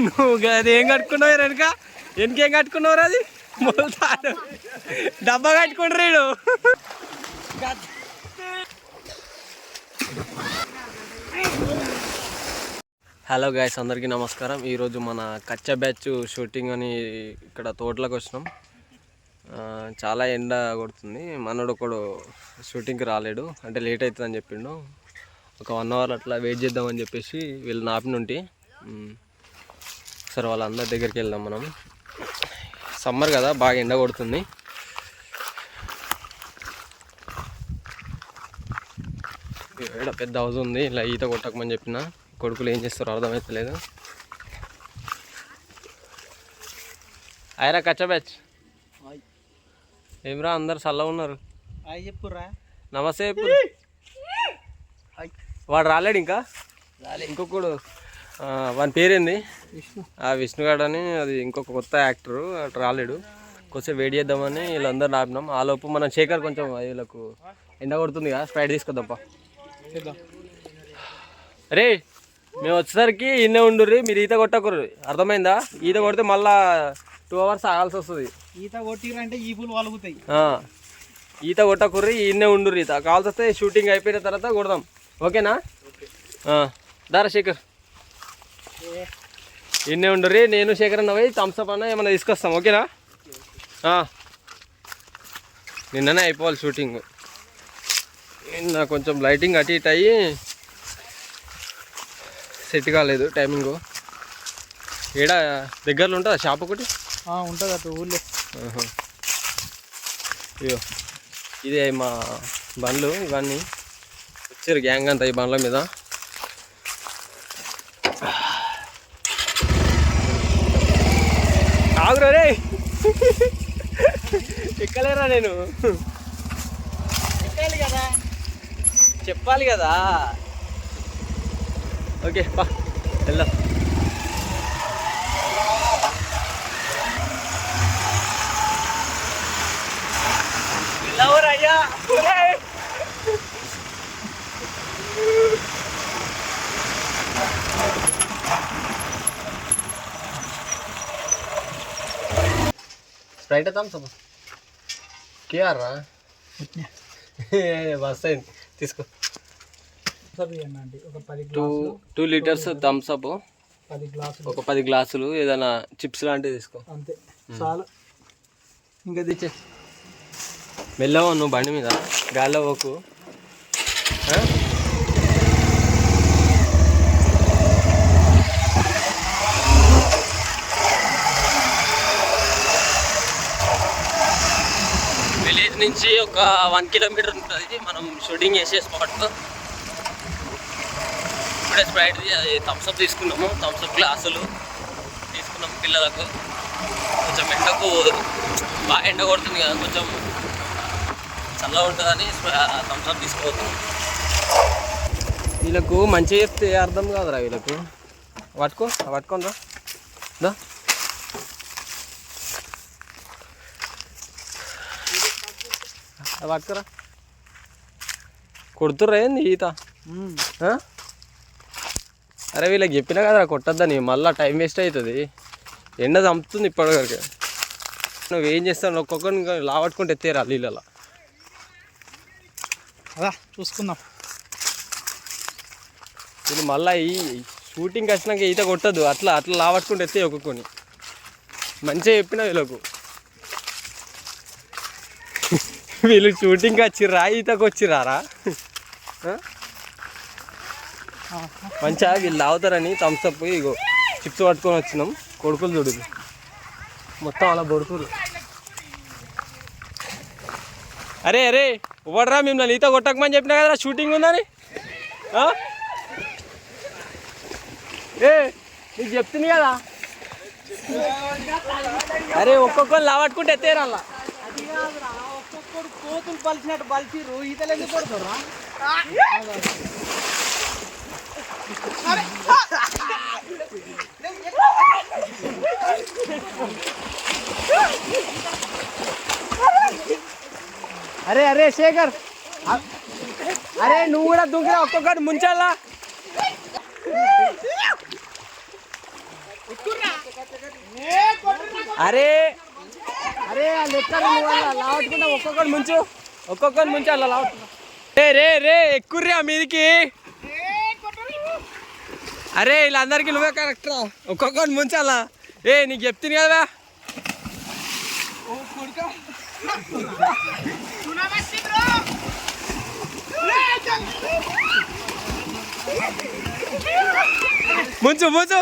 నువ్వు అది ఏం కట్టుకున్నావు వెనక వెనకేం కట్టుకున్నావు అది మొదలు డబ్బా కట్టుకుంటారు హలో గైస్, అందరికీ నమస్కారం. ఈరోజు మన కచ్చా బ్యాచ్ షూటింగ్ అని ఇక్కడ తోటలోకి వచ్చినాం. చాలా ఎండ కొడుతుంది. మనోడు ఒకడు షూటింగ్కి రాలేడు, అంటే లేట్ అవుతుందని చెప్పిండు. ఒక 1 అవర్ అట్లా వెయిట్ చేద్దామని చెప్పేసి వీళ్ళు నాపినుంటి సరే వాళ్ళందరి దగ్గరికి వెళ్దాం. మనం సమ్మర్ కదా, బాగా ఎండ కొడుతుంది. ఇక్కడ పెద్ద హౌస్ ఉంది, ఇలా ఈత కొట్టకమని చెప్పిన. కొడుకులు ఏం చేస్తారో అర్థమవుతలేదు. ఆయరా కచ్చా బ్యాచ్ ఏమిరా, అందరు చల్లగా ఉన్నారు. నమస్తే చెప్పు. వాడు రాలేడు ఇంకా, ఇంకొకడు వాని పేరేంది, విష్ణుగాడు అని, అది ఇంకొక కొత్త యాక్టరు, అటు రాలేడు. కొంచెం వెయిట్ చేద్దామని వీళ్ళందరూ ఆపినాం. ఆ లోపు మనం శేఖర్ కొంచెం వీళ్ళకు ఎండ కొడుతుంది కదా, స్ప్రైట్ తీసుకొద్దాంపా. రే మేము వచ్చేసరికి ఇన్నే ఉండుర్రి, మీరు ఈత కొట్టకూరు, అర్థమైందా? ఈత కొడితే మళ్ళా 2 hours ఆగాల్సి వస్తుంది. ఈత కొట్టిరంటే ఈ పూలు వలుగుతాయి. ఈత కొట్టకూర్రి, ఇన్నే ఉండుర్రి. ఈత కావాల్సి వస్తే షూటింగ్ అయిపోయిన తర్వాత కొడదాం, ఓకేనా? దారా శేఖర్, ఇన్నే ఉండుర్రి. నేను శేఖర్ అన్న పోయి థమ్స్అప్ అన్న ఏమన్నా తీసుకొస్తాం, ఓకేనా? నిన్ననే అయిపోవాలి షూటింగ్. నిన్న కొంచెం లైటింగ్ అటు ఇటు అయ్యి సెట్ కాలేదు టైమింగ్. ఏడా దగ్గరలో ఉంటుందా షాప్ ఒకటి? ఉంటుంది అటు ఊళ్ళో. అయ్యో, ఇదే మా బండ్లు, ఇవన్నీ వచ్చారు గ్యాంగ్ అంతా ఈ బండ్ల మీద. ఆగురా రే, ఎక్కలేరా నేను, ఎక్కాలి కదా, చెప్పాలి కదా. ఓకే పా వెళ్దాం. అయ్యా స్ప్రైట్ థమ్స్అప్ కేఆర్ రా, బస్ అయింది, తీసుకో. 2 లీటర్స్ థమ్స్అప్, 10 గ్లాసులు, ఏదైనా చిప్స్ లాంటివి తీసుకో, అంతే చాలా. ఇంకా తెచ్చే మెల్లవో, నువ్వు బండి మీద గాల్లో పోకు. విలేజ్ నుంచి ఒక 1 కిలోమీటర్ ఉంటుంది మనం షూటింగ్ చేసే స్పాట్. ఇప్పుడే స్ప్రైట్ థమ్స్అప్ తీసుకున్నాము, థమ్స్అప్ గ్లాసులు తీసుకున్నాము పిల్లలకు. కొంచెం ఎండకు బాగా ఎండ కొడుతుంది కదా, కొంచెం చల్లగా ఉంటుందని థమ్స్అప్ తీసుకోవద్దు. వీళ్ళకు మంచిగా చెప్తే అర్థం కాదురా, వీళ్ళకు పట్టుకోనరా దా. పట్టుకురా, కొడుతుర్రా ఏంది ఈత? అరే వీళ్ళకి చెప్పినా కదరా కొట్టద్దని, మళ్ళీ టైం వేస్ట్ అవుతుంది. ఎండ చంపుతుంది ఇప్పటివరకు. నువ్వేం చేస్తావు, ఒక్కొక్కరిని లావట్టుకుంటే ఎత్తేరా నీళ్ళలో. అదా చూసుకుందాం. వీళ్ళు మళ్ళీ ఈ షూటింగ్కి వచ్చినాక ఈత కొట్టద్దు, అట్లా లావట్టుకుంటే ఎత్తే ఒక్కొక్కని. మంచిగా చెప్పినా వీళ్ళకు. వీళ్ళు షూటింగ్కి వచ్చిర్రా, ఈతకు వచ్చిర్రారా? మంచిగా వీళ్ళు తాగుతారని థమ్స్అప్ ఇగో చిప్స్ పట్టుకొని వచ్చినాం. కొడుకులు చూడు మొత్తం అలా కొడుకులు. అరే ఇవ్వడరా, మిమ్మల్ని ఈత కొట్టకమని చెప్పినా కదరా షూటింగ్ ఉందని. నీకు చెప్తుంది కదా. అరే ఒక్కొక్కరు లావట్టుకుంటే ఎత్తేరా, ఒక్కొక్కడు కోతులు పలిచినట్టు పలిచిర్రు, ఈతలు ఎందుకు కొడతారా? అరే శేఖర్, అరే నువ్వు కూడా దుంకిరా, ఒక్కొక్కటి ముంచాలా. అరే అరే లెక్క లావట్టుకుంటా ఒక్కొక్కరు ముంచు అలా లావట్టుకుంటా. రే ఎక్కుర్రా మీదికి. అరే వీళ్ళందరికీ నువ్వే కరెక్ట్ రా, ఒక్కొక్కరు ముంచాలా. నీకు చెప్తుంది కదా. ముంచు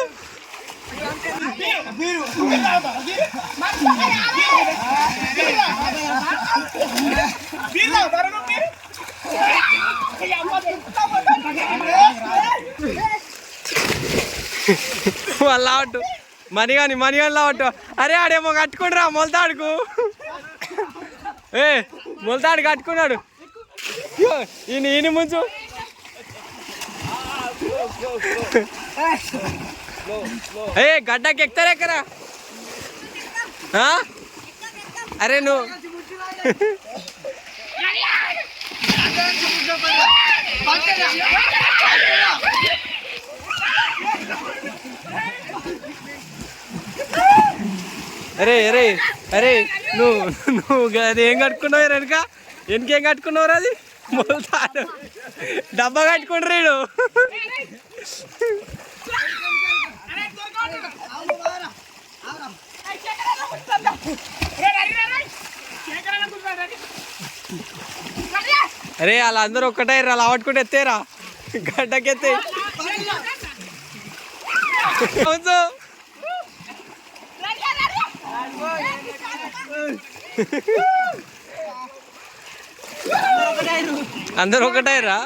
లావట్టు మణిగాని లావట్టు. అరే ఆడేమో కట్టుకుంటురా మొలతాడుకు. మొలతాడు కట్టుకున్నాడు. ఈయన ముంచు. గడ్డకి ఎక్కుతారా ఎక్కరా. అరే నువ్వు అరే నువ్వు అది ఏం కట్టుకున్నావు వెనకేం కట్టుకున్నావు అది మొలతాడు డబ్బా కట్టుకుంటారు. అరే వాళ్ళందరూ ఒక్కటే అలా పట్టుకుంటే ఎత్తేరా గడ్డకెత్తే. అందరూ ఒకటైరా.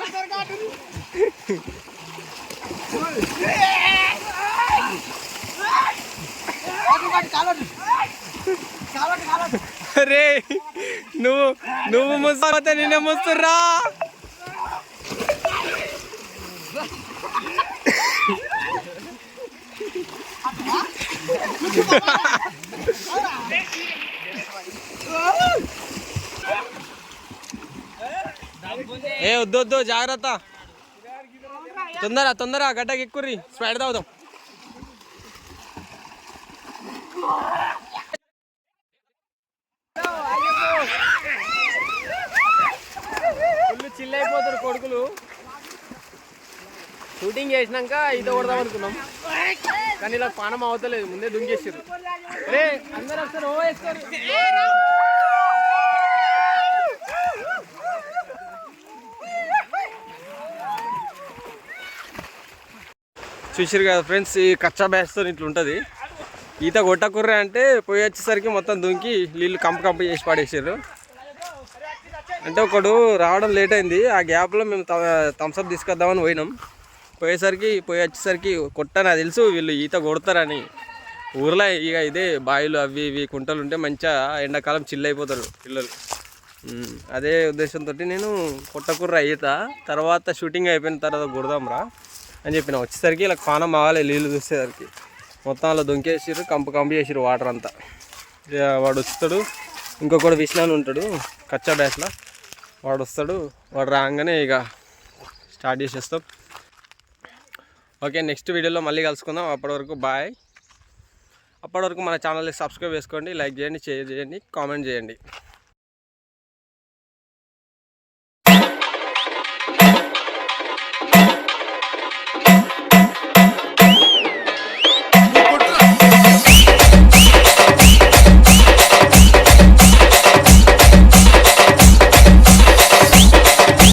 అరే నువ్వు ముస్తాతే నేనే ముస్తుర్రా. వద్దు జాగ్రత్త. తొందర గడ్డకి ఎక్కుర్రి, స్ప్రైట్ తాగుదాం. ఫుల్ చిల్ అయిపోతారు కొడుకులు. షూటింగ్ చేసినాక ఈత కొడదాం అనుకున్నాం, కానీ ఇలా పానం అవతలేదు, ముందే దుంకేసారు. రే అందరూ వస్తారు, ఓ వేస్తారు. చూసారు కదా ఫ్రెండ్స్, ఈ కచ్చా బ్యాచ్తో ఇట్లా ఉంటుంది. ఈత కొట్టకుర్రే అంటే పోయి వచ్చేసరికి మొత్తం దుంకి నీళ్ళు కంపు చేసి పడేసారు. అంటే ఒకడు రావడం లేట్ అయింది, ఆ గ్యాప్లో మేము థమ్స్అప్ తీసుకొద్దామని పోయి వచ్చేసరికి కొట్టని తెలుసు వీళ్ళు ఈత కొడతారని. ఊర్లో ఇక ఇదే బావిలు అవి ఇవి కుంటలు ఉంటే మంచిగా ఎండాకాలం చిల్ అయిపోతారు పిల్లలు. అదే ఉద్దేశంతో నేను కొట్టకుర్రా ఈత, తర్వాత షూటింగ్ అయిపోయిన తర్వాత కొడదాంరా అని చెప్పిన. వచ్చేసరికి ఇలా పానం ఆగాలి, నీళ్ళు చూసేసరికి మొత్తం అలా దొంకేసారు, కంపు చేసారు వాటర్ అంతా. వాడు వస్తాడు, ఇంకొకడు విష్ణాను ఉంటాడు కచ్చా బ్యాచ్లో, వాడు వస్తాడు. వాడు రాగానే ఇక స్టార్ట్ చేసేస్తాం. ఓకే, నెక్స్ట్ వీడియోలో మళ్ళీ కలుసుకుందాం. అప్పటి వరకు బాయ్. అప్పటి వరకు మన ఛానల్ని సబ్స్క్రైబ్ చేసుకోండి, లైక్ చేయండి, షేర్ చేయండి, కామెంట్ చేయండి.